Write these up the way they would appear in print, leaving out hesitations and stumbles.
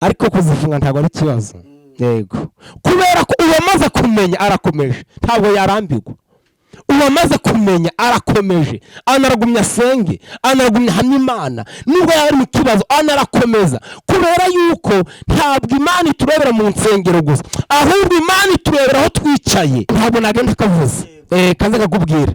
ariko kuzifunga ntabwo ari ikibazo. Yego, kubera ko uwamaze kumenya arakomeje, ntabwo yarambirwa. Uwamaze kumenya arakomeje, anaragumya asenge, anaragumya hamya Imana, nubwo yari mu kibazo anarakomeza, kubera yuko ntabwo Imana iturebera mu nsengero gusa, ahubwo Imana iturebera aho twicaye. Ntabwo nagenda kavuze kanze kakubwira.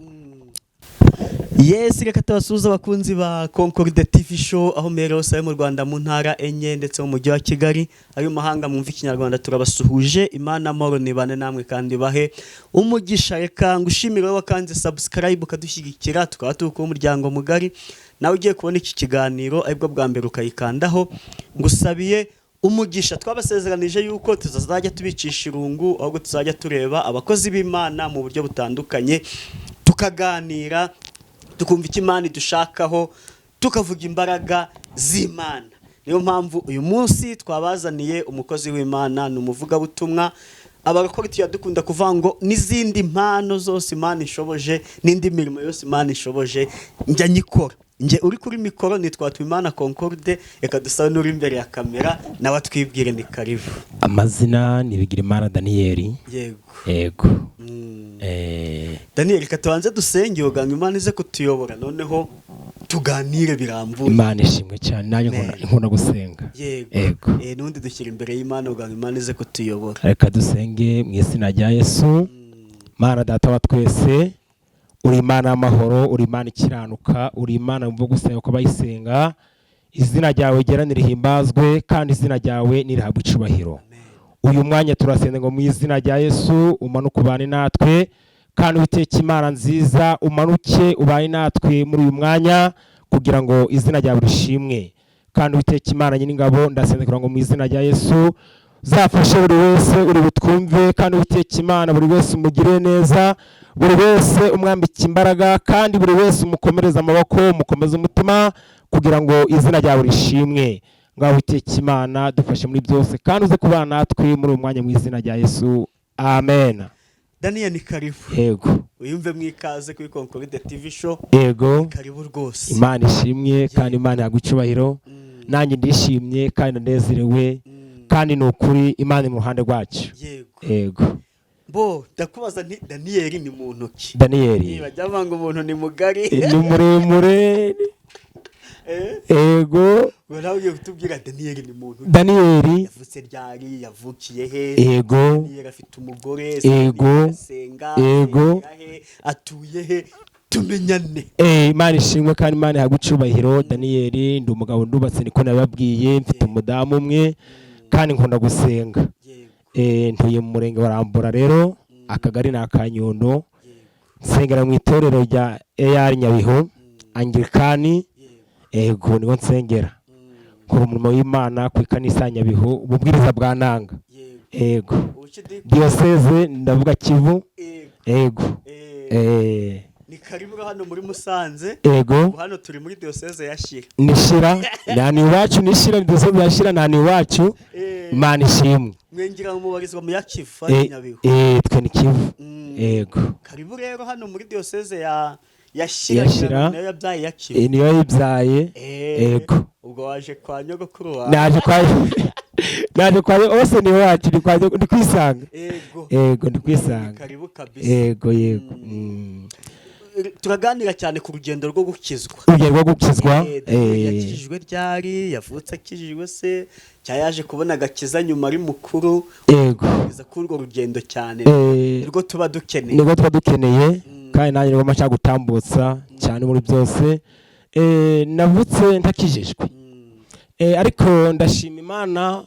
Yes, reka tubasuhuza abakunzi ba Concorde TV show aho mbere hose mu Rwanda mu ntara enye ndetse mu mujyi wa Kigali, ayo mahanga mwumva ikinyarwanda turabasuhuje. Imana amahoro nibane namwe kandi bahe umugisha. Reka ngushimire wowe wakanze subscribe ukadushyigikira, tukaba tuko umuryango mugari. Nawe ugiye kubona iki kiganiro aribwo bwa mbere ukayikandaho, ngusabiye umugisha. Twabasezeranije yuko tuzazajya tubicisha irungu, ahubwo tuzajya tureba abakozi b'Imana mu buryo butandukanye, tukaganira, tukumva icyo Imana idushakaho, tukavuga imbaraga z'Imana. Niyo mpamvu uyu munsi twabazaniye umukozi w'Imana, ni umuvugabutumwa. Abakora dukunda kuvuga ngo n'izindi mpano zose Imana ishoboje, n'indi mirimo yose Imana ishoboje njya nyikora. Nje uri kuri mikoro nitwa Twimana Concorde, reka dusabe n'uri imbere ya kamera nawe twibwire ni karibu. Amazina ni Bigirimana Daniel. Yego. Daniel, reka tubanze dusenge uganga Imana ize kutuyobora, noneho tuganire birambuye. Imana ishimwe cyane, nanjye nkunda gusenga. Yego. Nundi dushyira imbere y'Imana uganga Imana ize kutuyobora. Reka dusenge mu izina rya Yesu. Mana data wa twese, uri Imana y'amahoro, uri Imana ikiranuka, uri Imana mvuga gusenga ko bayisenga. Izina ryawe ryera nirihimbazwe kandi izina ryawe nirihabwe icubahiro. Uyu mwanya turasenga ngo mu izina rya Yesu umanuke ubane natwe, kandi witeka Imana nziza umanuke ubane natwe muri uyu mwanya kugira ngo izina ryawe rishimwe. Kandi witeka Imana nyir'ingabo ndasenga kugira ngo mu izina rya Yesu zafashe buri wese uri butwumve, kandi witeka Imana buri wese umugire neza, buri wese umwambike imbaraga, kandi buri wese umukomereza amaboko, umukomeza umutima kugira ngo izina ryawe rishimwe. Ngaho witeka Imana dufashe muri byose, kandi uze kubana natwe muri uyu mwanya mu izina rya Yesu. Amen. Daniel, ni karibu. Yego. Uyumve mwikaze kuri Concorde TV show. Yego. Karibu rwose. Imana ishimye kandi Imana yagucubahiro. Nanjye ndishimye kandi ndanezerewe, kandi ni ukuri Imana mu ruhande rwacu. Yego. Bo ndakubaza nti Daniel ni muntu ki? Daniel. Bajya ngo umuntu ni mugari. Ni muremure. Yego. Nawe ugiye kutubwira Daniel ni muntu. Daniel yavutse ryari, yavukiye he? Yego. Daniel afite umugore, yego. Yego. Atuye he? Tumenyane. Imana ishimwe kandi Imana yagucubahiro. Daniel ndi umugabo ndubatse, niko nababwiye, mfite umudamu umwe kandi nkunda gusenga. Ntuye mu murenge wa Rambura, rero akagari na Kanyundo, nsengera mu itorero rya AR Nyabihu Anglikani. Yego, niho nsengera. Nkora umurimo w'Imana ku ikanisa Nyabihu, ububwiriza bwa Nanga. Yego. Diocese ndavuga Kivu. Yego. Ni karibu hano muri Musanze. Yego. Hano turi muri Diocese ya Shira. Nishira, nani wacu nishira, Diocese ya Shira nani wacu. Imana ishimwe. Mwengira umubarizwa mu ya Kivu Nyabihu. Twe ni Kivu. Yego. Karibu rero hano muri Diocese ya Shira, nayo yabyaye ya Kivu. Niyo yabyaye. Yego. Ubwo waje kwa nyogokuru wawe. Naje kwa ose ni wacu, ndi kwisanga. Yego, ndi kwisanga. Karibu kabisa. Yego. Turaganira cyane ku rugendo rwo gukizwa. Urugendo rwo gukizwa. Yakijijwe ryari, yavutse akijijwe se, cyayaje kubona agakiza nyuma ari mukuru. Yego. Biza kuri urwo rugendo cyane. Nirwo tuba dukeneye. Kandi nanjye nirwo mashaka gutambutsa cyane muri byose. Navutse ntakijijwe. Ariko ndashima Imana,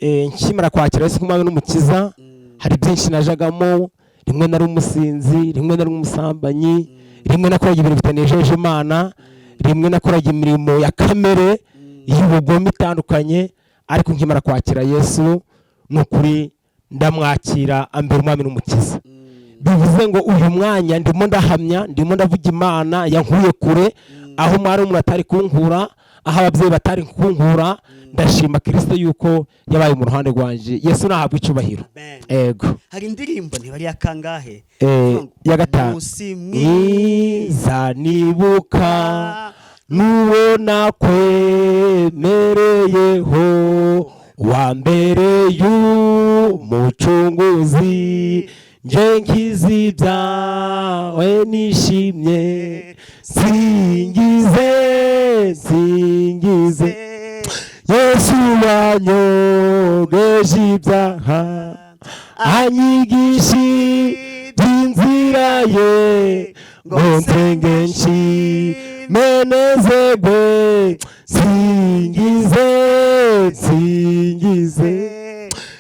nkimara kwakira Yesu nk'umwami n'umukiza, hari byinshi najagamo. Rimwe nari umusinzi, rimwe nari umusambanyi, rimwe nakoraga ibintu bitanejeje Imana, rimwe nakoraga imirimo ya kamere y'ubugome itandukanye. Ariko nkimara kwakira Yesu, n'ukuri ndamwakira ambera umwami n'umukiza. Bivuze ngo uyu mwanya ndimo ndahamya, ndimo ndavuga Imana yankuye kure, aho mwari umuntu atari kunkura, aho ababyeyi batari kunkura. Ndashima Kristo yuko yabaye mu ruhande rwanje. Yesu nahabwe icubahiro. Yego. Hari indirimbo ntibari yakangahe? Ya gatanu. Mwiza nibuka nuwo nakwemereyeho wambereye umucunguzi, nje nkizi ibyawe nishimye, singize Yesu wanyogeje ibyaha, anyigisha inzira ye, ngo nsenge nshime singize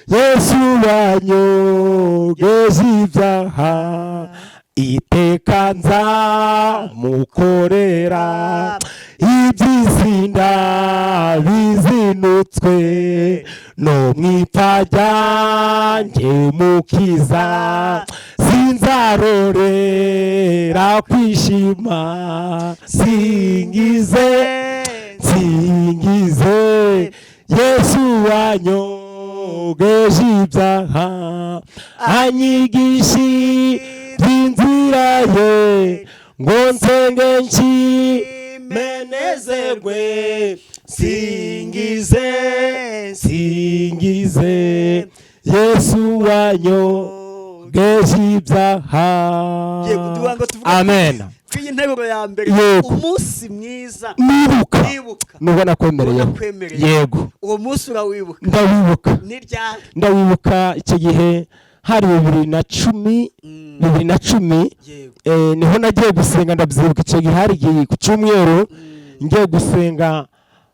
Yesu wanyogeje ibyaha, iteka nzamukorera, iby'izina bizinutswe, no mwipfa ryanjye mukiza, sinzarorera kwishima, singize Yesu wanyogeje ibyaha, anyigisha inzira ye, ngo nsenge nshime singize Yesu wanyogeje ibyaha. Amen. Iyi nteruro ya mbere, umunsi mwiza nibuka nubwo nakwemereyeho. Yego, uwo munsi urawibuka? Ndawibuka. Ndawibuka icyo gihe hari 2010 niho nagiye gusenga. Ndabyibuka icyo gihe hari ku cyumweru ngiye gusenga,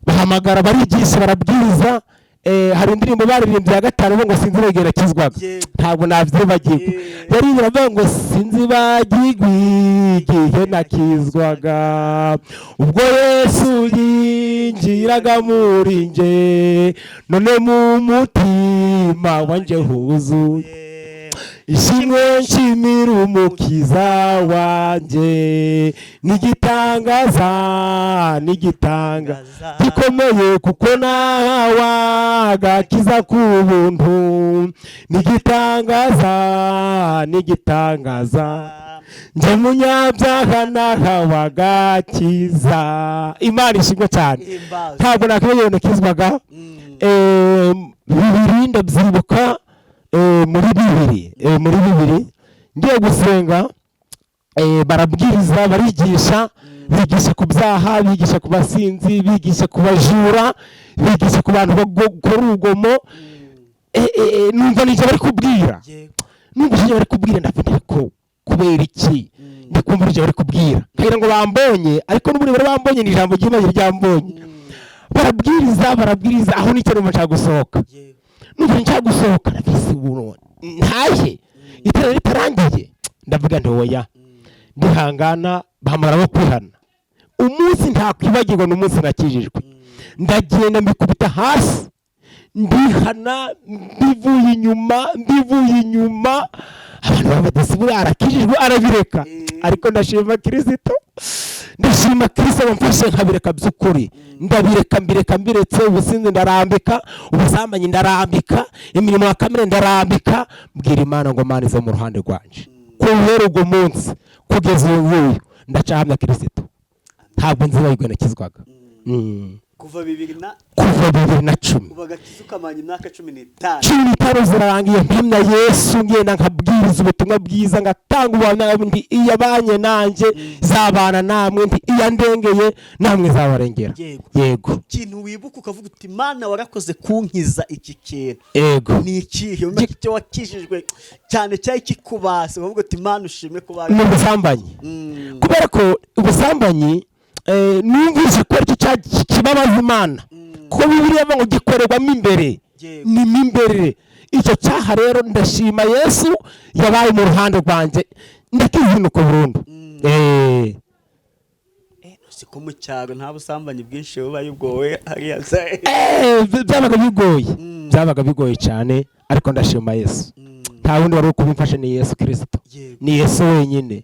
bahamagara barigisha barabwiriza, hari indirimbo baririmbye ya gatanu ngo sinzibagirwa kizwaga, ntabwo navyibagirwa. Yari biravuga ngo sinzibagirwa igihe nakizwaga, ubwo Yesu yinjiraga muri nje, none mu mutima wanje huzuye ishimwe, nshimira umukiza wanje, nigitangaza gikomeye, kuko nahawaga kiza ku buntu, nigitangaza nje munyabyaha nahawaga kiza. Imana ishimwe cyane. Ntabwo nakwiye nakizwaga. Bibiri ndabyibuka, muri bibiri ngiye gusenga, barabwiriza barigisha, bigisha ku byaha, bigisha ku basinzi, bigisha ku bajura, bigisha ku bantu bakora urugomo. Numva nije bari kubwira, ndafite ko kubera iki ndikumva nije bari kubwira, kugira ngo bambonye, ariko n'uburi bari bambonye, ni ijambo ry'Imana ryambonye. Barabwiriza aho nicyo nshaka gusohoka. Numva nshaka gusohoka, nafise ubuno ntaje itara ritarangiye, ndavuga nti oya, ndihangana, bahamara bo kwihana. Umunsi ntakwibagirwa n'umunsi nakijijwe, ndagenda mbikubita hasi, ndihana, mbivuye inyuma, abantu babadesibura arakijijwe arabireka. Ariko ndashima Kristo, bamfashe nkabireka by'ukuri, mbireka mbiretse, ubusinzi ndarambika, ubusambanyi ndarambika, imirimo ya kamere ndarambika, mbwira Imana ngo Mana izo mu ruhande rwanje, kuhera ubwo munsi kugeza uyu ndacahamya Kristo, ntabwo nzibagirwa nakizwaga. Kuva 2010 ubagakiza ukamanya imyaka 15 zirarangiye, mpamya Yesu, ngenda nkabwiriza ubutumwa bwiza, ngatanga ubuhamya ndi iyabanye nanjye zabana namwe, ndi iyandengeye namwe zabarengera. Yego, ikintu wibuka ukavuga uti Mana warakoze kunkiza iki kintu, yego, ni ikihe cyo wakijijwe cyane cyari kikubase ukavuga uti Mana ushimwe kuba mu busambanyi? Kubera ko ubusambanyi numvise ko ari cyo kibabaza Imana, ko Bibiliya ngo gikorerwamo imbere, ni imbere. Icyo cyaha rero ndashima Yesu yabaye mu ruhande rwanje, ndakizinuka burundu. Siko mu cyaro nta busambanyi bwinshi bubaye ubwowe hariya byabaga bigoye cyane, ariko ndashima Yesu. Nta wundi wari kubimfasha, ni Yesu Kristo, ni Yesu wenyine.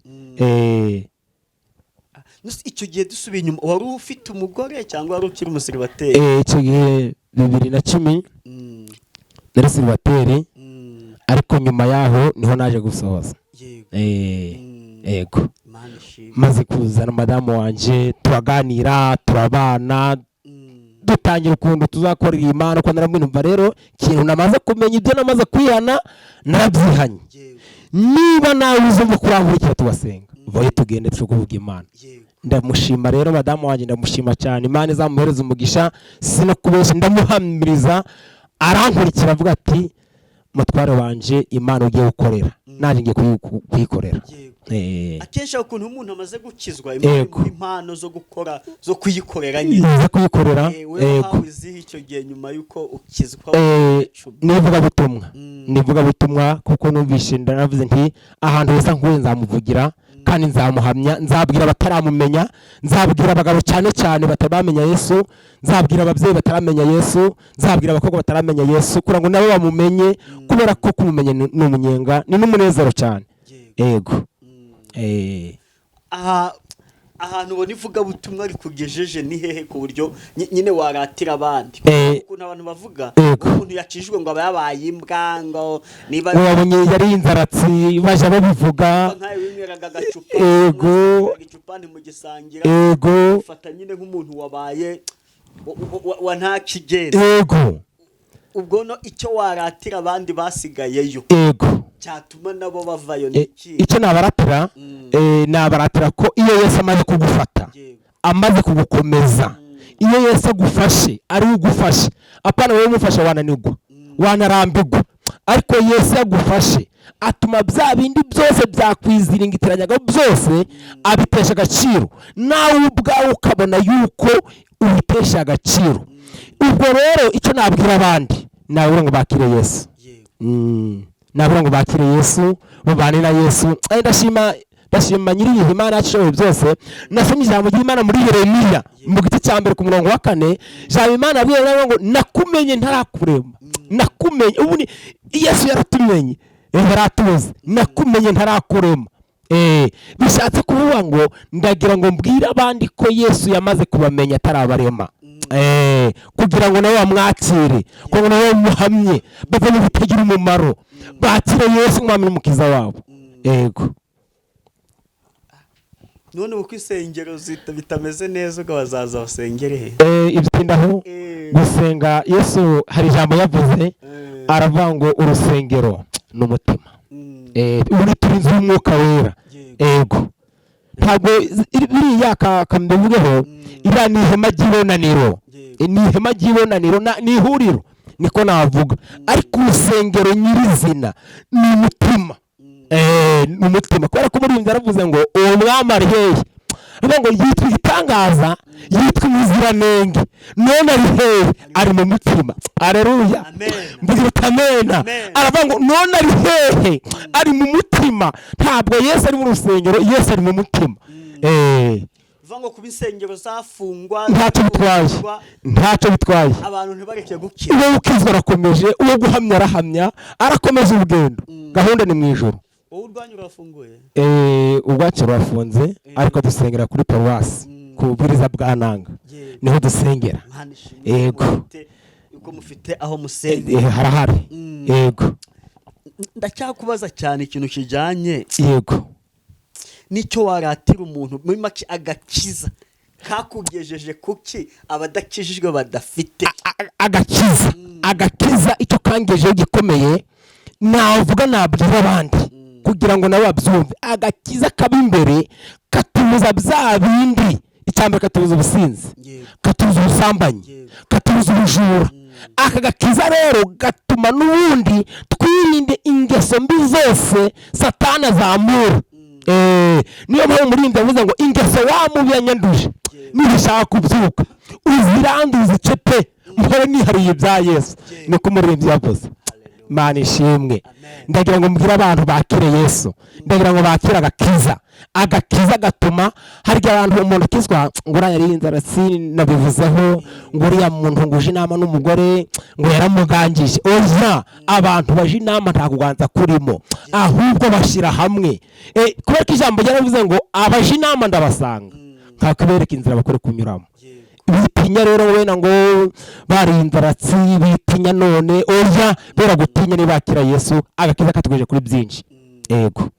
Icyo gihe dusubiye inyuma, wari ufite umugore cyangwa wari ukiri umusiribateri? Icyo gihe 2010 nari siribateri, ariko nyuma yaho niho naje gusohoza. Yego, maze kuzana madamu wanje, turaganira, turabana, dutangira ukuntu tuzakorera Imana ko naramwumva rero kintu namaze kumenya ibyo namaze kwihana narabyihanye niba nawe uzumva kurangurikira tubasenga voye tugende tukuvuga Imana ndamushima rero madamu wanjye ndamushima cyane Imana izamuhereza umugisha sino kubesha ndamuhamiriza arankurikira avuga ati mutware wanje Imana ugiye gukorera naje ngiye kuyikorera akenshi ukuntu umuntu amaze gukizwa impano zo gukora zo kuyikorera nyine zo kuyikorera yego icyo gihe nyuma yuko ukizwa nivuga butumwa kuko numvishe ndanavuze nti ahantu heza nkuye nzamuvugira kandi nzamuhamya nzabwira bataramumenya nzabwira abagabo cyane cyane batabamenya Yesu nzabwira ababyeyi bataramenya Yesu nzabwira abakobwa bataramenya Yesu kugira ngo nabo bamumenye kubera ko kumumenya n'umunyenga ni n'umunezero cyane yego ahantu ubona ivuga butumwa rikugejeje ni hehe ku buryo nyine waratira abandi ukuntu abantu bavuga umuntu yakijwe ngo aba yabaye imbwa ngo niba wabonye yari inzaratsi baje babivuga nkaye winyweraga agacupa igicupa ntimugisangira ufata nyine nk'umuntu wabaye wa nta kigenda ubwo no icyo waratira abandi basigayeyo cyatuma nabo bavayo niki icyo nabaratira nabaratira ko iyo Yesu amaze kugufata amaze kugukomeza iyo Yesu agufashe ari ugufashe apana wowe umufasha wananirwa wanarambirwa ariko Yesu agufashe atuma bya bindi byose byakwiziringiranyaga byose abitesha agaciro nawe ubwawe ukabona yuko ubitesha agaciro ubwo rero icyo nabwira abandi nawe ngo bakire Yesu nabura ngo bakire Yesu babane na Yesu ndashima nyiri Imana yashoboye byose nasomye ijambo ry'Imana muri Yeremiya mu gice cya mbere ku murongo wa 4 ijambo Imana yabwiye ngo nakumenye ntarakurema nakumenye ubu Yesu yaratumenye yaratuze nakumenye ntarakurema bishatse kuvuga ngo ndagira ngo mbwire abandi ko Yesu yamaze kubamenya atarabarema kugira ngo nawe bamwakire kugira ngo nawe bamuhamye bave mu bitagira umumaro bakire Yesu umwami n'umukiza wabo yego none uko isengero bitameze neza ubwo bazaza basengere ibyitindaho gusenga Yesu hari ijambo yavuze aravuga ngo urusengero n'umutima uri turinze umwuka wera yego ntabwo biriya kambivugeho ira ni ihema ry'ibonaniro ni ihema ry'ibonaniro ni ihuriro niko navuga ariko urusengero nyirizina ni umutima n'umutima kubera ko muri aravuze ngo uwo mwami ari hehe ngo yitwa igitangaza yitwa umuziranenge none ari hehe ari mu mutima aleluya mvugira amena aravuga ngo none ari hehe ari mu mutima ntabwo Yesu ari mu rusengero Yesu ari mu mutima vango kubisengero zafungwa ntacyo bitwaye abantu ntibareke gukira uwo ukizwa arakomeje uwo guhamya arahamya arakomeza urugendo gahunda ni mu ijoro urwanyu rurafunguye ubwacu rurafunze ariko dusengera kuri paruwasi ku bwiriza bwa Nanga niho dusengera yego uko mufite aho musengera harahari yego ndacyakubaza cyane ikintu kijanye yego nicyo waratira umuntu muri make agakiza kakugejeje kuki abadakijijwe badafite agakiza icyo kangejeje gikomeye navuga nabwira abandi kugira ngo nabo babyumve agakiza kaba imbere katubuza bya bindi icyambere katubuza ubusinzi katubuza ubusambanyi katubuza ubujura aka gakiza rero gatuma n'ubundi twirinde ingeso mbi zose Satani azamura niyo mpamvu muri ndavuze ngo ingeso wamubi yanyanduje nibishaka kubyuka uziranduze cepe mpore nihariye bya Yesu niko muri yavuze Imana ishimwe ndagira ngo mbwira abantu bakire Yesu ndagira ngo bakire agakiza gatuma hari abantu umuntu akizwa ngo yari inzaratsi nabivuzeho ngo uriya muntu nguje inama n'umugore ngo yaramugangije oya abantu baje inama nta kuganza kurimo ahubwo bashira hamwe kubera ko ijambo ryaravuze ngo abaje inama ndabasanga nkakubereka inzira bakore kunyuramo bitinya rero wena ngo bari inzaratsi bitinya none oya bera gutinya ni bakira Yesu agakiza katugeje kuri byinshi yego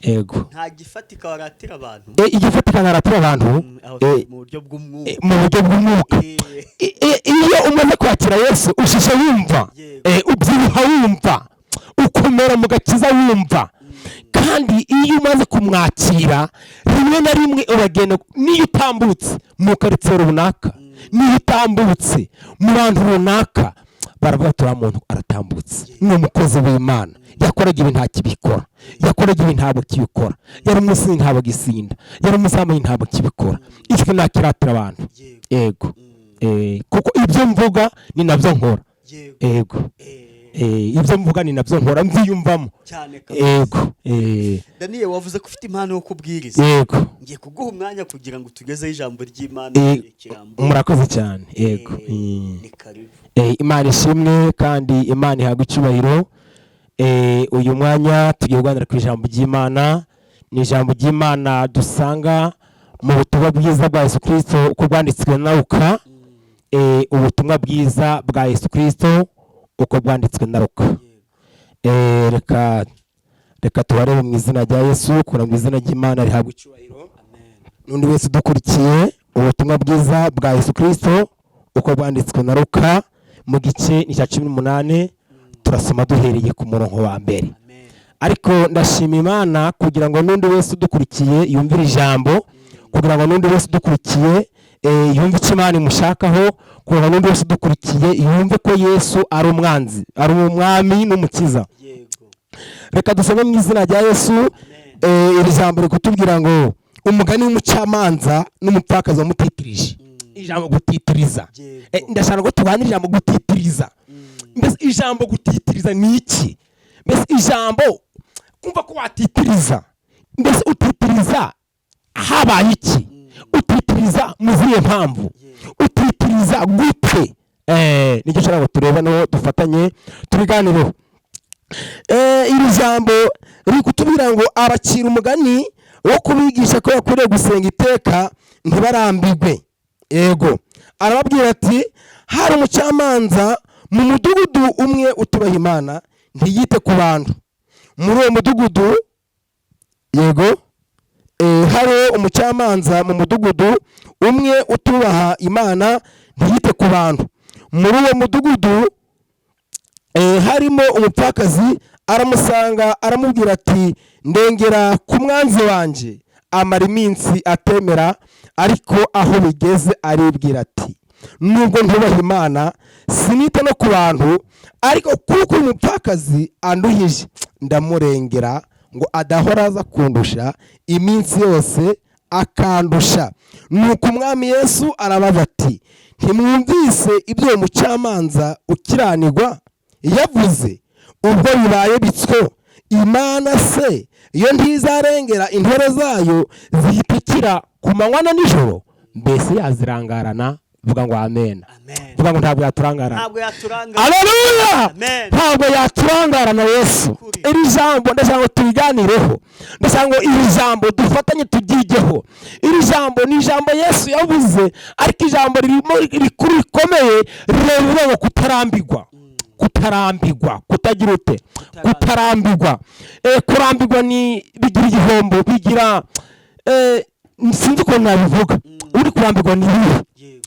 Ego. nta gifatika waratira abantu Igifatika naratira abantu mu buryo bw'umwuka mu buryo bw'umwuka. Iyo umaze kwakira Yesu ushisha wumva, ubyibuha wumva, ukomera mu gakiza wumva. Kandi iyo umaze kumwakira rimwe na rimwe uragenda, niyo utambutse mu karitsiye runaka, niyo utambutse mu bantu runaka, baravuga ati muntu aratambutse, ni umukozi w'Imana, yakoraga ibi nta kibikora, yakoraga ibi ntabwo kibikora, yari umusinzi ntabwo gisinda, yari umusambanyi ntabwo kibikora. Icyo nakiratira abantu. Ego. Kuko ibyo mvuga ni nabyo nkora. Ego. Ibyo mvuga ni nabyo nkora, mbyiyumvamo. Ego. Daniel, wavuze ko ufite impano yo kubwiriza. Yego. Ngiye kuguha umwanya kugira ngo tugezeho ijambo ry'Imana. Murakoze cyane. Yego. Ni karibu. Imana ishimwe kandi Imana ihabwa icyubahiro. Uyu mwanya tugiye kuganira ku ijambo ry'Imana. Ni ijambo ry'Imana dusanga mu butumwa bwiza bwa Yesu Kristo uko bwanditswe na Luka. Ubutumwa bwiza bwa Yesu Kristo uko bwanditswe na Luka. Reka tubarebe mu izina rya Yesu, kura mu izina ry'Imana rihabwa icyubahiro. N'undi wese dukurikiye ubutumwa bwiza bwa Yesu Kristo uko bwanditswe na Luka mu gice cya 18 turasoma duhereye ku murongo wa mbere. Ariko ndashima Imana kugira ngo n'undi wese dukurikiye yumvire ijambo, kugira ngo n'undi wese dukurikiye yumve icyo Imana imushakaho, kugira ngo n'undi wese dukurikiye yumve ko Yesu ari umwanzi, ari umwami n'umukiza. Reka dusome mu izina rya Yesu. Iri jambo rikutubwira ngo umugani w'umucamanza n'umupfakazi wamutitirije. Ijambo gutitiriza. Ndashaka ko tuganira ijambo gutitiriza. Mbese ijambo gutitiriza ni iki? Mbese ijambo kumva ko watitiriza. Mbese utitiriza habaye iki? Utitiriza mu zihe mpamvu? Utitiriza gute? Nicyo nshaka ngo turebe no dufatanye tubiganireho. Iri jambo riri kutubwira ngo abakira umugani wo kubigisha ko yakwiriye gusenga iteka ntibarambirwe. Ego. Arababwira ati hari umucamanza mu mudugudu umwe utubaha Imana, ntiyite ku bantu. Muri uwo mudugudu, yego, hari umucamanza mu mudugudu umwe utubaha Imana, ntiyite ku bantu. Muri uwo mudugudu harimo umupfakazi, aramusanga aramubwira ati ndengera ku mwanzi wanje, amara iminsi atemera, ariko aho bigeze aribwira ati nubwo ntubaha Imana sinita no ku bantu, ariko kuko uyu mupfakazi anduhije ndamurengera ngo adahora aza kundusha iminsi yose akandusha. Nuko umwami Yesu arabaza ati ntimwumvise ibyo umucamanza ukiranirwa yavuze? Ubwo bibaye bityo, Imana se iyo ntizarengera intore zayo zihitikira ku manywa na nijoro? Mbese yazirangarana? Vuga ngo amen. Vuga ngo ntabwo yaturangarana. Haleluya. Ntabwo yaturangarana Yesu. Iri jambo ndashaka ngo tubiganireho. Ndashaka ngo iri jambo dufatanye tugigeho. Iri jambo ni jambo Yesu yavuze, ariko ijambo rikuru rikomeye rivuga ngo kutarambirwa. Kutarambirwa, kutagira ute? Kutarambirwa. Kurambirwa ni bigira igihombo, bigira sinzi ko nabivuga. Uri kurambirwa ni bibi.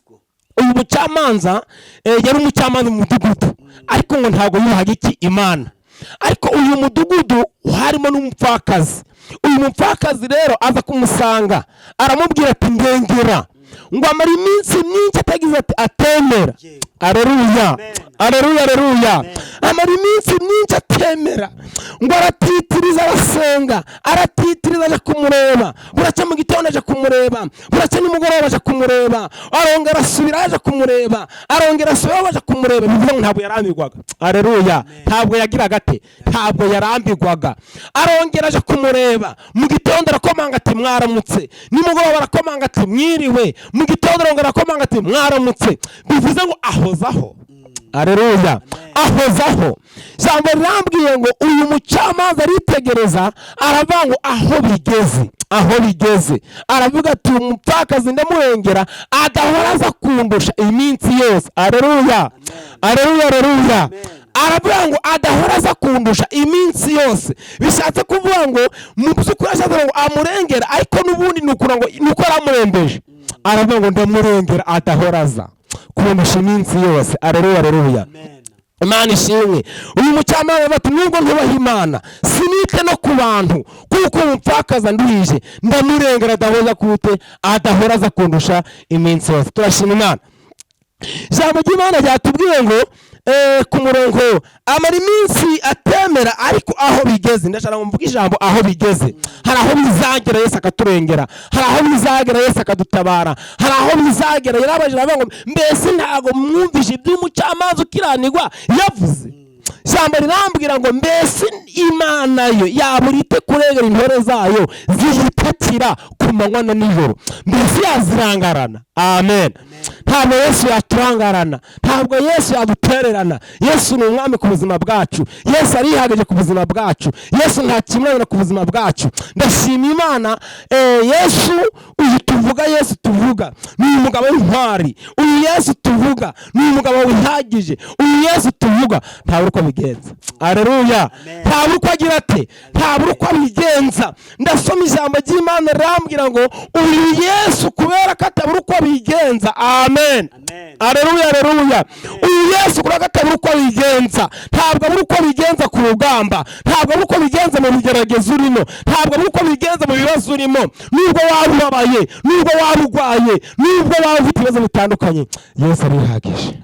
Uyu mucamanza yari umucamanza mu mudugudu, ariko ngo ntabwo yubahaga iki? Imana. Ariko uyu mudugudu harimo n'umupfakazi. Uyu mupfakazi rero aza kumusanga, aramubwira ati ndengera, ngo amara iminsi myinshi atagize ati atemera. Aleluya. Aleluya, aleluya. Amara iminsi myinshi atemera, ngo aratitiriza arasenga, aratitiriza aje kumureba, buracya mu gitondo aje kumureba, buracya nimugoroba aje kumureba, arongera asubira aje kumureba, arongera asubira aje kumureba. Bivuga ngo ntabwo yarambirwaga. Aleluya. Ntabwo yagiraga ate? Ntabwo yarambirwaga. Arongera aje kumureba, mu gitondo arakomanga ati mwaramutse, nimugoroba arakomanga ati mwiriwe, mu gitondo arongera arakomanga ati mwaramutse. Bivuze ngo ahozaho. Aleluya. Ahozaho. Jambo rirambwiye ngo uyu mucamanza aritegereza, aravuga ngo aho bigeze, aho bigeze. Aravuga ati umupfakazi ndamurengera adahora aza kundusha iminsi yose. Aleluya. Aleluya, aleluya. aravuga ngo adahora aza kundusha iminsi yose. Bishatse kuvuga ngo mu by'ukuri ashatse ngo amurengera, ariko n'ubundi nuko aramurembeje. Aravuga ngo ndamurengera adahora aza kundusha iminsi yose. Aleluya. Imana ishimwe. Uyu mucamanza bati nubwo ntubaha Imana sinite no ku bantu kuko umupfakaza nduhije, ndamurengera adahora aza kundusha iminsi yose. Turashima Imana. Ijambo ry'Imana ryatubwiye ngo ku murongo amara iminsi atemera, ariko aho bigeze, ndashaka ngo mvuge ijambo aho bigeze. Hari aho bizagera Yesu akaturengera, hari aho bizagera Yesu akadutabara, hari aho bizagera. Yarabajije avuga ngo mbese ntago mwumvise iby'umucamanza ukiranirwa yavuze. Ijambo rirambwira ngo mbese Imana yo yaburite kurengera intore zayo zihitakira ku manywa na nijoro, mbese yazirangarana. Amen. Ntabwo Yesu yaturangarana, ntabwo Yesu yadutererana. Yesu ni umwami ku buzima bwacu. Yesu arihagije ku buzima bwacu. Yesu nta kimwe ku buzima bwacu. Ndashima Imana. Yesu uyu tuvuga, Yesu tuvuga ni umugabo w'intwari. Uyu Yesu tuvuga ni umugabo wihagije. Uyu Yesu tuvuga ntabwo uko bigenza. Aleluya. Ntabwo uko agira ate, ntabwo uko abigenza. Ndasoma ijambo ry'Imana rambwira ngo uyu Yesu kubera ko atabura uko abigenza. Amen. Aleluya. Uyu Yesu kubera ko atabura uko abigenza, ntabwo abura uko abigenza ku rugamba, ntabwo abura uko abigenza mu bigeragezo urimo, ntabwo abura uko abigenza mu bibazo urimo. Nubwo waba ubabaye, nubwo waba urwaye, nubwo waba ufite ibibazo bitandukanye, Yesu arihagije.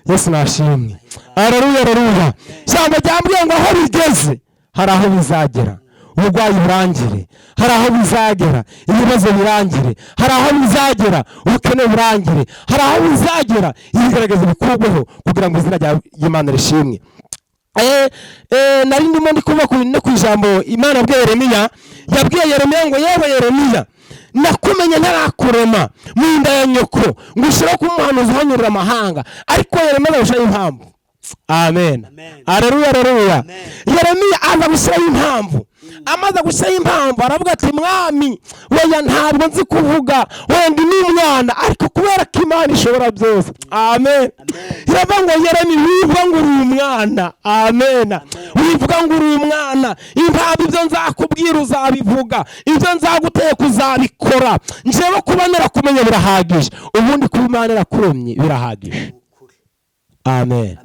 Yesu nashimwe. Aleluya. Ijambo ryambwiye ngo aho bigeze hari aho bizagera uburwayi burangire, hari aho bizagera ibibazo birangire, hari aho bizagera ubukene burangire, hari aho bizagera ibigaragaza bikurweho kugira ngo izina ry'Imana rishimwe. Nari ndimo ndikuva ku ijambo Imana yabwiye Yeremiya. Yabwiye Yeremiya ngo yewe Yeremiya, nakumenye ntarakurema mu nda ya nyoko ngo ushiraho kuba umuhanuzi uhanyurira amahanga. Ariko Yeremiya arushaho impamvu. Amen. Aleluya. Yeremiya aza gushyiraho impamvu. Amaze gushyiraho impamvu aravuga ati mwami weya ntabwo nzi kuvuga, wenda ni umwana, ariko kubera ko Imana ishobora byose. Amen. Iravuga ngo Yeremiya wivuga ngo uri umwana. Amen. Wivuga ngo uri umwana, impamvu ibyo nzakubwira uzabivuga, ibyo nzaguteka uzabikora. Njyewe kuba narakumenya birahagije, ubundi kuba Imana yarakuremye birahagije. Amen.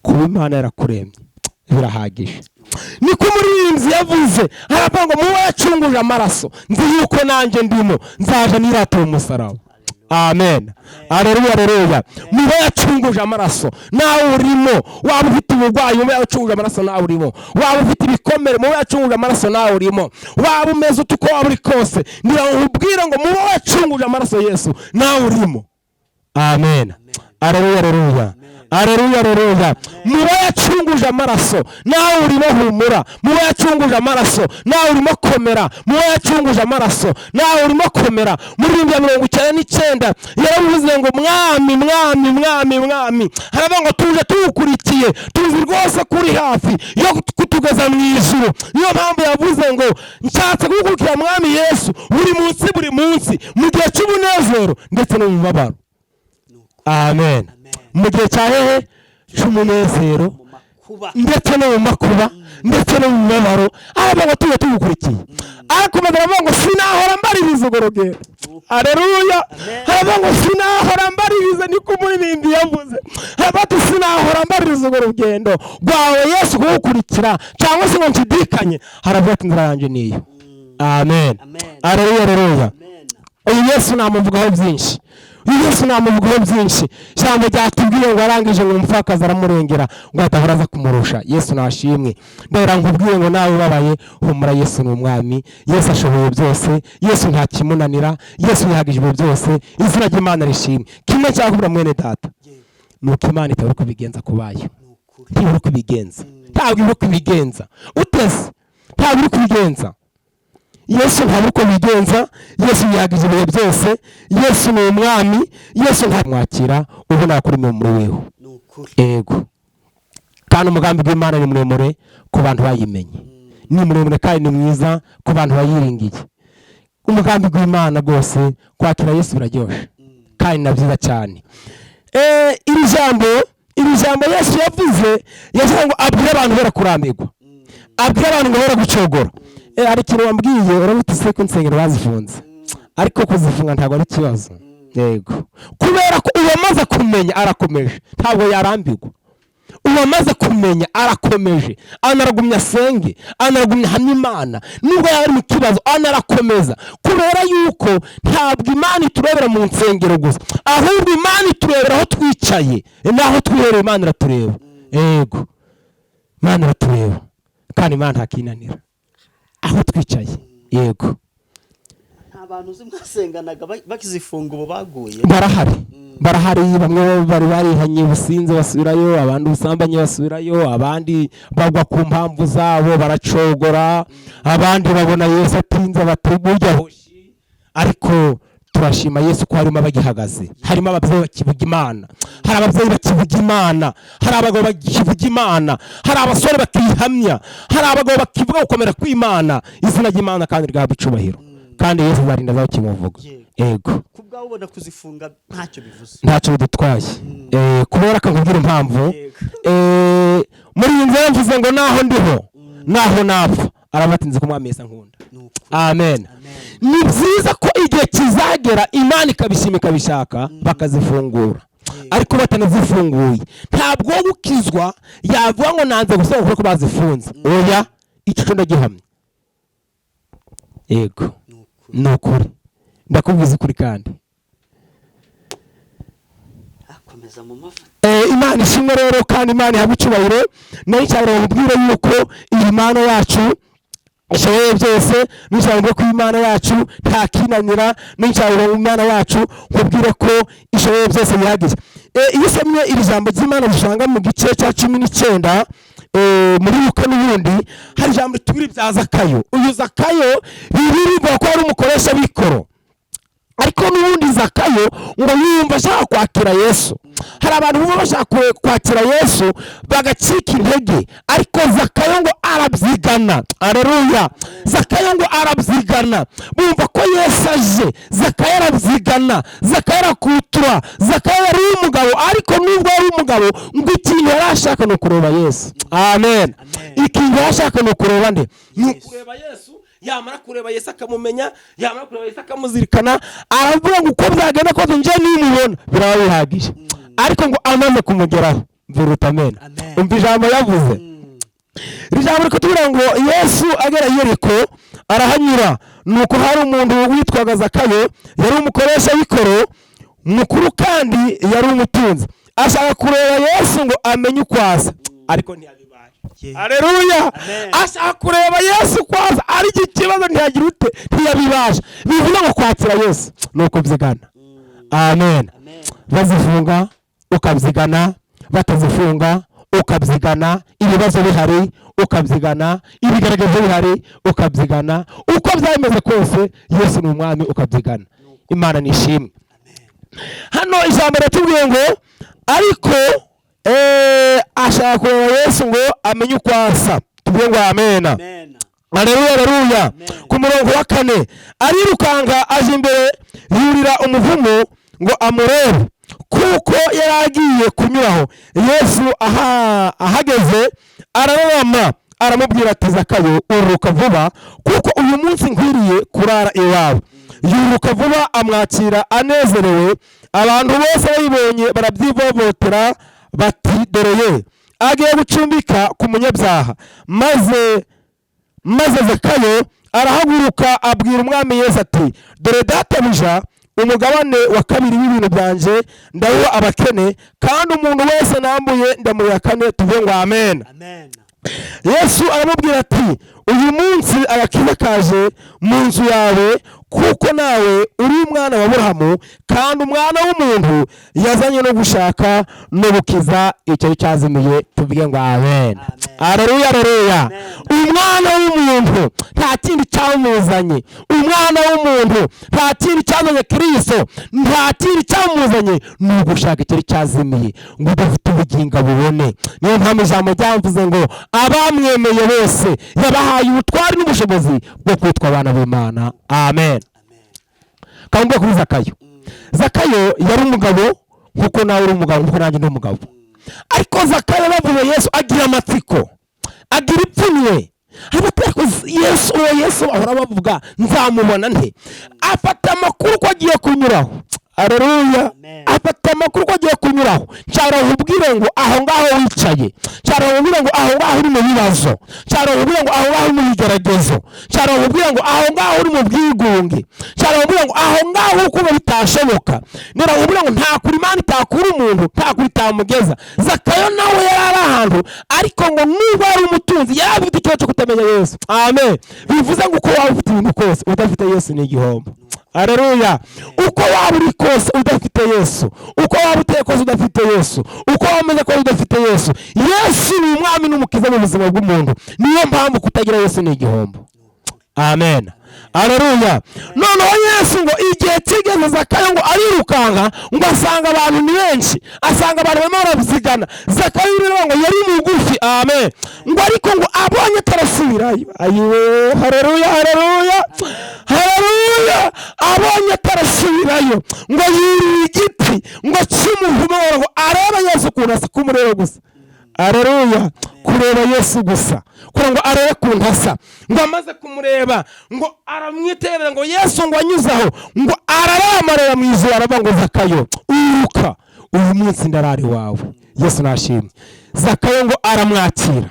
Kuba Imana yarakuremye birahagije. Niko umuririmbyi yavuze, aravuga ngo muwe yacunguje amaraso, nzi yuko nanjye ndimo nzaje nirata umusaraba. Amen. Aleluya. Muwe yacunguje amaraso nawe urimo. Waba ufite uburwayi muwe yacunguje amaraso nawe urimo. Waba ufite ibikomere muwe yacunguje amaraso nawe urimo. Waba umeze uko waba uri kose, ndibabwira ngo muwe yacunguje amaraso Yesu nawe urimo. Amen. Aleluya. Muwe yacunguje amaraso nawe urimo humura. Muwe yacunguje amaraso nawe urimo komera. Muwe yacunguje amaraso nawe urimo komera. Muri 99 yaravuze ngo mwami haravuga ngo tuje tuwukurikiye, tuzi rwose kuri hafi yo kutugeza mu ijuru. Niyo mpamvu yavuze ngo nshatse kugukurikira mwami Yesu buri munsi mu gihe cy'umunezero ndetse no mu mabaro. Amen. Mu gihe cya hehe cy'umunezero ndetse no mu makuba ndetse no mu mabaro, aravuga ngo tuje tugukurikiye. Arakomeza aravuga ngo sinahora mbaririza urugero. Aleluya. Aravuga ngo sinahora mbaririza, niko umuririmbyi yavuze. Aravuga ati sinahora mbaririza urugendo rwawe Yesu kugukurikira cyangwa se ngo nshidikanye. Aravuga ati inzira yanjye niyo. Amen. Aleluya. Uyu Yesu namuvugaho byinshi. Yesu namuvugaho byinshi. Ijambo ryatubwiye ngo arangije ngo umupfakazi aramurengera ngo adahora aza kumurusha. Yesu nashimwe. Ndera nkubwiye ngo nawe ubabaye humura, Yesu ni umwami. Yesu ashoboye byose. Yesu nta kimunanira. Yesu yihagije byose. Izina ry'Imana rishimwe. Kimwe cyakubura mwene data, nuko Imana itabura kubigenza kubayo. Ntibura kubigenza. Ntabwo ibura kubigenza. Utese ntabwo uri kubigenza. Yesu ntabwo uko bigenza. Yesu yihagije byose. Yesu ni umwami. Yesu ntamwakira ubu nakuri mu weho. Ego. Kandi umugambi w'Imana ni muremure ku bantu bayimenye. Ni muremure kandi ni mwiza ku bantu bayiringiye. Umugambi w'Imana rwose kwakira Yesu biraryoshe kandi na byiza cyane. Iri ijambo Yesu yavuze yavuze ngo abwire abantu bera kurambirwa, abwire abantu ngo bera gucogora. Ari ikintu wambwiye urabuti se ko insengero bazifunze, ariko kuzifunga ntabwo ari ikibazo. Yego, kubera ko uwamaze kumenya arakomeje, ntabwo yarambirwa. Uwamaze kumenya arakomeje, anaragumya asenge, anaragumya hamya Imana, nubwo yari mu kibazo anarakomeza, kubera yuko ntabwo Imana iturebera mu nsengero gusa, ahubwo Imana iturebera aho twicaye, naho twihereye Imana iratureba. Yego, Imana iratureba kandi Imana ntakinanira aho twicaye. Yego, abantu zimwasenganaga bakizifunga ubu baguye barahari bamwe bari barihanye ubusinzi basubirayo, abandi ubusambanye basubirayo, abandi bagwa ku mpamvu zabo baracogora, abandi babona Yesu atinze batubujya hoshi. Ariko turashima Yesu ko harimo abagihagaze, harimo ababyeyi bakivuga Imana, hari ababyeyi bakivuga Imana, hari abagabo bakivuga Imana, hari abasore bakihamya, hari abagabo bakivuga gukomera kw'Imana, izina ry'Imana kandi rigahabwa icubahiro, kandi Yesu azarinda azaho kimuvuga. Yego, kubwaho ubona kuzifunga ntacyo bivuze, ntacyo bidutwaye. Kubera ko nkubwira impamvu, muri iyi nzira mvuze ngo naho ndiho naho napfa arabatinze ko Umwami Yesu ankunda. Amen. Ni byiza ko igihe kizagera Imana ikabishima ikabishaka bakazifungura, ariko batanazifunguye ntabwo wo gukizwa yavuga ngo nanze gusohoka ko bazifunze. Oya, icyo ndagihamya. Yego, nukuri ndakubwiza ukuri kandi akomeza mu mavuta. Imana ishimwe rero kandi Imana ihabwa icyubahiro. Nayo cyane mubwire yuko iyi Mana yacu ishoboye byose, n'ijambo ko Imana yacu nta kinanira, n'ijambo Imana yacu nkubwire ko ishoboye byose bihagije. Iyo usomye iri jambo ry'Imana rishanga mu gice cya 19 muri Luka n'ubundi hari ijambo tubiri bya Zakayo. Uyu Zakayo birirwa ko ari umukoresha w'ikoro, ariko n'ubundi Zakayo ngo yumva ashaka kwakira Yesu. Hari abantu baba bashaka kwakira Yesu bagacika intege, ariko Zakayo ngo arabyigana. Haleluya. Zakayo ngo arabyigana, bumva ko Yesu aje. Zakayo arabyigana, Zakayo arakutura, Zakayo yari umugabo, ariko nubwo yari umugabo ngo ikintu yarashaka no kureba Yesu. Amen. Ikintu yarashaka no kureba nde? Ni kureba Yesu. Yamara kureba Yesu akamumenya, yamara kureba Yesu akamuzirikana, aravuga ngo uko byagenda kose nje nimubona biraba bihagije. Ariko ngo amaze kumugeraho mviruta. Amen. Umva ijambo yavuze. Ijambo rikatubwira ngo Yesu agera i Yeriko arahanyura, nuko hari umuntu witwaga Zakayo, yari umukoresha w'ikoro mukuru kandi yari umutunzi. Ashaka kureba Yesu ngo amenye uko asa, ariko ntiyabibaye. Haleluya. Ashaka kureba Yesu kwaza, ari ikibazo ntiyagira ute, ntiyabibasha. Bivuga ngo kwakira Yesu nuko byigana. Amen. Bazifunga ukabyigana, batazifunga ukabyigana, ibibazo bihari ukabyigana, ibigaragazo bihari ukabyigana, uko byameze kose Yesu ni umwami ukabyigana. Imana nishimwe. Hano ijambo ratubwiye ngo ariko ashaka kureba Yesu ngo amenye uko asa. Tuvuge ngo amen. Haleluya, haleluya. Ku murongo wa 4 arirukanga aje imbere yurira umuvumo ngo amurebe, kuko yaragiye kunyuraho. Yesu ahageze ararama aramubwira ati Zakayo, uruka vuba kuko uyu munsi nkwiriye kurara iwawe. Yuruka vuba amwakira anezerewe. Abantu bose bayibonye barabyivovotera bati dore ye agiye gucumbika ku munyabyaha. Maze Zakayo arahaguruka abwira Umwami Yesu ati dore databuja umugabane wa 2 w'ibintu byanje ndawuha abakene, kandi umuntu wese nambuye ndamuha 4. Tuvuge ngo amen. Yesu aramubwira ati uyu munsi agakiza kaje mu nzu yawe, kuko nawe uri umwana wa Aburahamu, kandi umwana w'umuntu yazanye no gushaka no gukiza icyo cyazimiye. Tuvuge ngo amen. Haleluya, haleluya. Umwana w'umuntu nta kindi cyamuzanye, umwana w'umuntu nta kindi cyazanye Kristo, nta kindi cyamuzanye ni ugushaka icyo cyazimiye ngo dufite ubugingo bubone. Niyo mpamvu ijambo ryamvuze ngo abamwemeye bose yabahaye ubutwari n'ubushobozi bwo kwitwa abana b'Imana. Amen. Kangwe kuri Zakayo. Zakayo yari umugabo nkuko nawe uri umugabo, nkuko nanjye ndi umugabo. ariko Zakayo bavuye Yesu agira amatsiko, agira ipfunwe. Yesu uwo Yesu ahora bavuga nzamubona nte, afata amakuru ko agiye kunyuraho. Haleluya. Afata amakuru ko agiye kunyuraho. Cyaro ubwire ngo aho ngaho wicaye, cyaro ubwire ngo aho ngaho uri mu bibazo, cyaro ubwire ngo aho ngaho uri mu bigeragezo, cyaro ubwire ngo aho ngaho uri mu bwigunge, cyaro ubwire ngo aho ngaho uko bitashoboka, nera ubwire ngo nta kuri Imana itakura umuntu, nta kuri tamugeza. Zakayo nawe yari ahantu, ariko ngo niba ari umutunzi yabifite icyo cyo kutamenya Yesu. Amen. Bivuze ngo uko waba ufite ibintu kose udafite Yesu ni igihombo. Haleluya. Uko waba uri kose udafite Yesu, uko waba uteye kose udafite Yesu, uko wameze kose udafite Yesu, Yesu ni umwami n'umukiza mu buzima bw'umuntu. Niyo mpamvu kutagira Yesu ni igihombo. Amen. Haleluya. Noneho Yesu ngo igihe kigeze Zakayo ngo arirukanka, ngo asanga abantu ni benshi, asanga abantu barimo barabyigana. Zakayo rero ngo yari mugufi. Amen. Ngo ariko ngo abonye atarasubirayo. Ayiwe. Haleluya. Haleluya. Haleluya. Abonye atarasubirayo ngo yiri igiti ngo cy'umuvumo ngo areba Yesu kunasa kumureba gusa. Haleluya. Kureba Yesu gusa, kugira ngo arebe kuntasa. Ngo amaze kumureba ngo aramwitebera ngo Yesu ngo anyuzaho ngo aramarira mu ijuru, aravuga ngo Zakayo uruka, uyu munsi ndarari wawe. Yesu nashimye. Zakayo ngo aramwakira,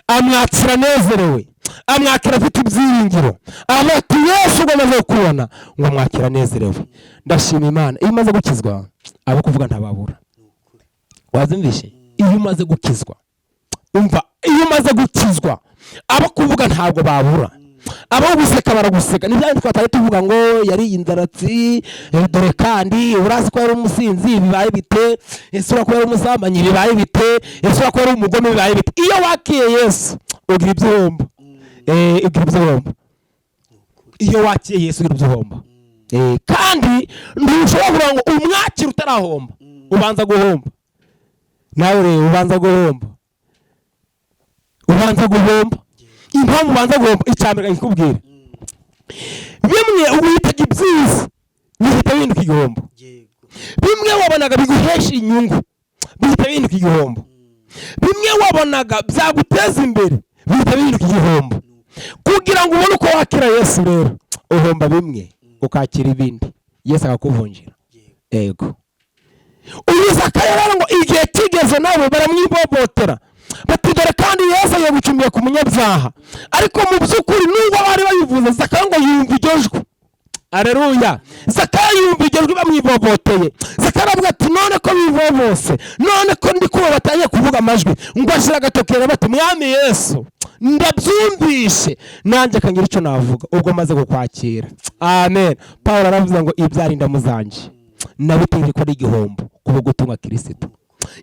amwakira nezerewe, amwakira afite ibyiringiro. Amati Yesu ngo amaze kubona ngo amwakira nezerewe. Ndashima Imana. Iyo umaze gukizwa abo kuvuga ntababura. Wazumvishe? Iyo umaze gukizwa, umva, iyo umaze gukizwa abo kuvuga ntabwo babura. Abo guseka baraguseka. Ni byandi twataye tuvuga ngo yari indaratsi, dore kandi urazi ko yari umusinzi, bibaye bite? Yesu ko yari umusambanyi, bibaye bite? Yesu ko yari umugome, bibaye bite? Iyo wakiye Yesu ugira ibyombo. Ugira ibyombo. Iyo wakiye Yesu ugira ibyombo. Kandi ntushobora kuvuga ngo umwakira utarahomba, ubanza guhomba. Nawe rero ubanza guhomba. Ubanza guhomba. Impamvu ubanza guhomba icyambere ngikubwira. Bimwe ubitaga ibyiza bihita bihinduka igihombo. Bimwe wabonaga biguhesha inyungu bihita bihinduka igihombo. Bimwe wabonaga byaguteza imbere bihita bihinduka igihombo. Kugira ngo ubone uko wakira Yesu rero uhomba bimwe ukakira ibindi, Yesu akakuvunjira. Ego. Uyu Zakayo rero ngo igihe kigeze nabo baramwibobotera, bati dore kandi Yesu agiye gucumbiye ku munyabyaha. Ariko mu by'ukuri nubwo bari babivuze, Zakayo ngo yumva iryo jwi. Haleluya. Zakayo yumva iryo jwi bamwiboboteye. Zakayo avuga ati none ko bivobose, none ko ndi kuba batangiye kuvuga amajwi, ngo ashira agatokera bati mwami Yesu ndabyumvishe, nanjye kangira icyo navuga ubwo maze gukwakira. Amen. Paulo aravuze ngo ibyari ndamuzanje nabitewe ko ari igihombo kuba gutunga Kristo.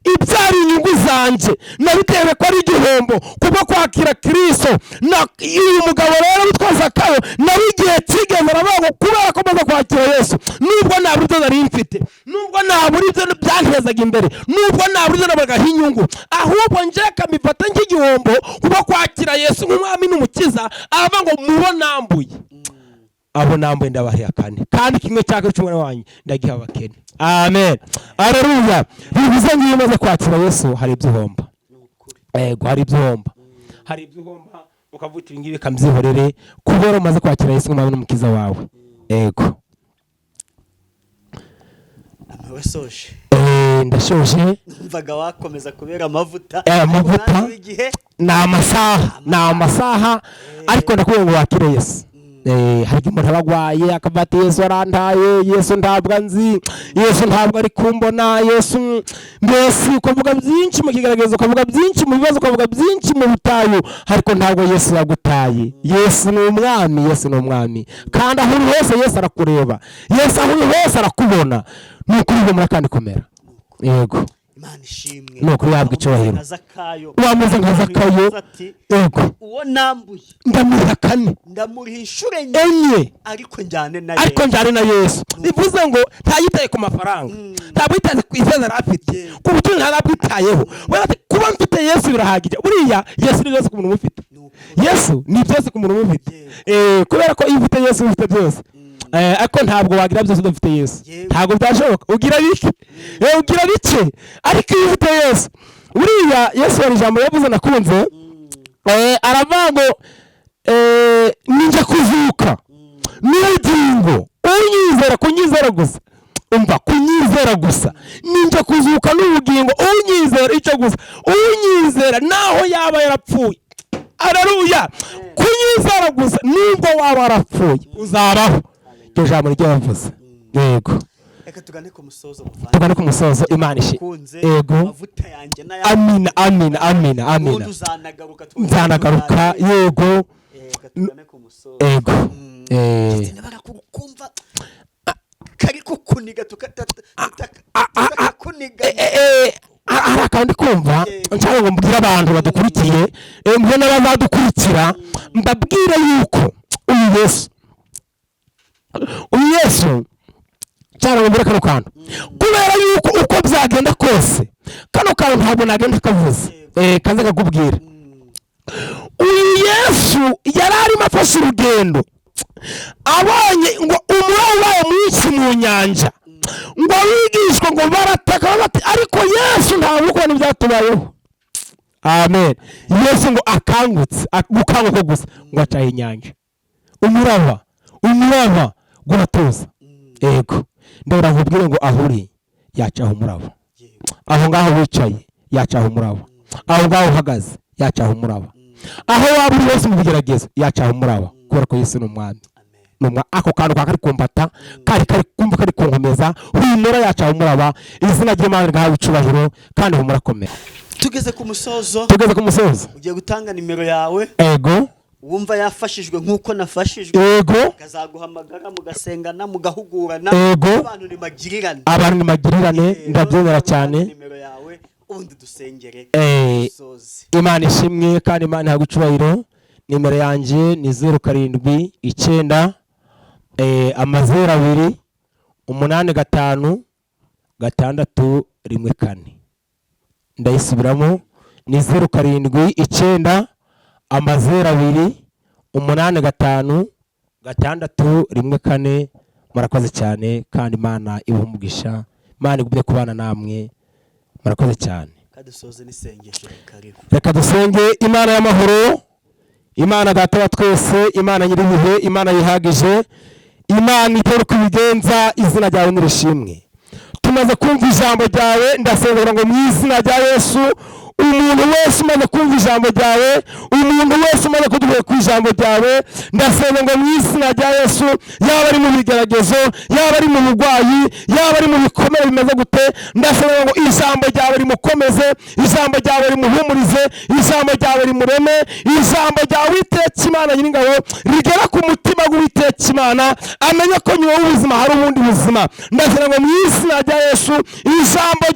Ibyari inyungu zanje nabitewe ko ari igihombo kuba kwakira Kristo. Na uyu mugabo rero witwa Zakayo nawe igihe kigeze aravuga kubera ko maze kwakira Yesu, nubwo nta buryo nari mfite, nubwo nta buryo byantezaga imbere, nubwo nta buryo nabagaho inyungu, ahubwo nje kamifata nk'igihombo kuba kwakira Yesu nk'umwami n'umukiza. Aravuga ngo mubo nambuye, abo nambuye ndabahe akane, kandi kimwe cya cy'umwana wanyu ndagiha abakene. Amen. Haleluya. Bivuze ngo iyo umaze kwakira Yesu hari ibyihomba. Ego, hari ibyihomba. Hari ibyihomba ukavuga ngibi kambyihorere kubera umaze kwakira Yesu nk'umwami n'umukiza wawe. Ego. Nawe soje. Ndashoje. Mvaga wakomeza kubera amavuta. Amavuta ni amasaha, ariko ndakubwira ngo wakire Yesu. Hari umuntu abagwaye akabati Yesu arantaye, Yesu ntabwo nzi, Yesu ntabwo ari kumbona, Yesu mbese ukavuga byinshi mu kigaragazo, ukavuga byinshi mu bibazo, ukavuga byinshi mu butayu, ariko ntabwo Yesu yagutaye. Yesu ni umwami, Yesu ni umwami, kandi aho uri hose Yesu arakureba, Yesu aho uri hose arakubona. Nuko uri muri kandi komera. Yego. Imana ishimwe. Nuko yabwa icyubahiro. Wameze nka Zakayo. Yego. Uwo nambuye ndamuriha kane, ndamuriha inshuro enye, ariko njyane na Yesu. Bivuze ngo ntayitaye ku mafaranga, ntabwo yitaye ku izina afite, ku butunzi ntabwitayeho. Kuba mfite Yesu birahagije. Buriya Yesu ni byose ku muntu umufite. Yesu ni byose ku muntu umufite. Kubera ko iyo ufite Yesu ufite byose. Ariko ntabwo wagira byose udafite Yesu. Ntabwo byashoboka. Ugira bike. Ugira bike. Ariko iyo ufite Yesu hariya Yesu hari ijambo yavuze nakunze, aravuga ngo ninjye kuzuka n'ubugingo, unyizera, kunyizera gusa, umva, kunyizera gusa, ninjye kuzuka n'ubugingo, unyizera icyo gusa, unyizera naho yaba yarapfuye. Haleluya. Kunyizera gusa, nubwo waba warapfuye uzabaho. Iryo jambo niryo yavuze. Yego, reka tugane ku musozo, tugane ku musozo. Imana ishimwe. Yego, amavuta yanjye n'aya, amina amina amina amina, nzanagaruka. Yego, reka tugane ku musozo. yego, barakumva kari kukuniga tukakuniga. hari akantu kumva nshaka ngo mbwire abantu badukurikiye, mbwe n'abazadukurikira, mbabwire yuko uyu Yesu cyane ngo mbere kano kantu, kubera yuko uko byagenda kose kano kantu ntabwo nagenda kavuze, kanze kakubwira. Uyu Yesu yari arimo afashe urugendo, abonye ngo umuraba ubaye mwinshi mu nyanja, ngo abigishwa ngo barataka bati, ariko Yesu ntabwo uko ntibyatubayeho. Amen. Yesu ngo akangutse, gukanguka gusa ngo acaye inyanja, umuraba guratuza. Yego, ndabona nkubwire ngo aho uri yacaho umuraba, aho ngaho wicaye yacaho umuraba, aho ngaho uhagaze yacaho umuraba, aho waba uri hose mu bigeragezo yacaho umuraba, kubera ko Yesu ni umwami. Ako kantu kari kumbata, kari kumva kari kunkomeza, humura yacaho umuraba. Izina ry'Imana rigahawe icubahiro kandi humura komera. Tugeze ku musozo, ugiye gutanga nimero yawe. Yego, wumva yafashijwe nk'uko nafashijwe. Yego, kazaguhamagara mugasengana mugahugurana. Yego, abantu ni magirirane, ndabyemera cyane. Nimero yawe ubundi dusengere. Imana ishimwe kandi Imana ihawe icubahiro. Nimero yanjye ni 07 9 2 8 6 ndayisubiramo, ni 07 9 2 8 5 6 murakoze cyane kandi Imana ibuhumugisha, Imana igumye kubana namwe, murakoze cyane. Kadusoze n'isengesho karibu. Reka dusenge. Imana y'amahoro, Imana data wa twese, Imana nyiribihe, Imana yihagije, Imana itera uko ibigenza, izina ryawe nirishimwe. Tumaze kumva ijambo ryawe, ndasengera ngo mu izina rya Yesu, umuntu wese umaze kumva ijambo ryawe, umuntu wese umaze kuduhuye ku ijambo ryawe, ndasengera ngo mu izina rya Yesu, yaba ari mu bigeragezo, yaba ari mu burwayi, yaba ari mu bikomere bimeze gute, ndasengera ngo ijambo ryawe rimukomeze, ijambo ryawe rimuhumurize, ijambo ryawe rimureme, ijambo ryawe Uwiteka Imana nyir'ingabo rigera ku mutima w'Uwiteka Imana, amenye ko nyuma y'ubuzima hari ubundi buzima. Ndasengera ngo mu izina rya Yesu, ijambo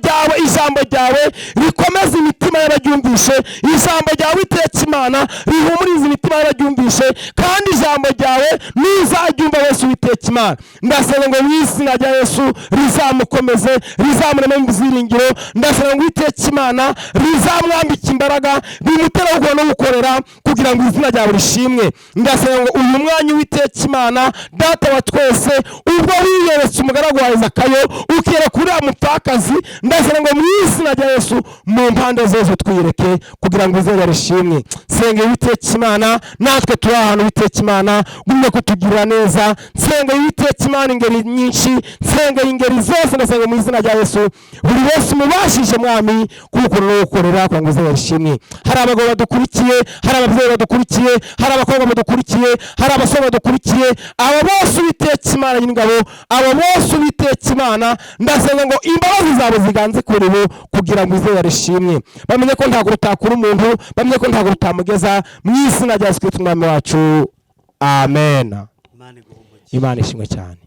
ryawe rikomeze imitima y'abaryumvishe, ijambo ryawe Uwiteka Imana rihumurize imitima y'abaryumvishe, kandi ijambo ryawe nizaryumva wese Uwiteka Imana. Ndasengera ngo mu izina rya Yesu rizamukomeze, rizamureme mu byiringiro. Ndasengera ngo Uwiteka Imana rizamwambika imbaraga, bimutera gukora no gukorera, kugira ngo izina ryawe rishimwe. Ndasengera ngo uyu mwanya Uwiteka Imana data wa twese, ubwo wiyeretse umugaragu wawe Zakayo ukera kuri ya mupfakazi, ndasengera ngo mu izina rya Yesu mu mpande zose twireke, kugira ngo izina rishimwe. Senge Uwiteka Imana, natwe turi ahantu Uwiteka Imana gumye kutugirira neza. Senge Uwiteka Imana ingeri nyinshi, senge ingeri zose, ndasenge mu izina rya Yesu buri wese umubashije mwami kuko no gukorera, kugira ngo izina rishimwe. Hari abagabo badukurikiye, hari ababyeyi badukurikiye, hari abakobwa badukurikiye, hari abasore badukurikiye, abo bose Uwiteka Imana nyir'ingabo, abo bose Uwiteka Imana, ndasenge ngo imbabazi zabo ziganze kuri bo, kugira ngo izina rishimwe. Bamenye ko ntabwo rutakura umuntu, bamenye ko ntabwo rutamugeza, mu izina rya Yesu Kristo umwami wacu. Amen. Imana ishimwe cyane.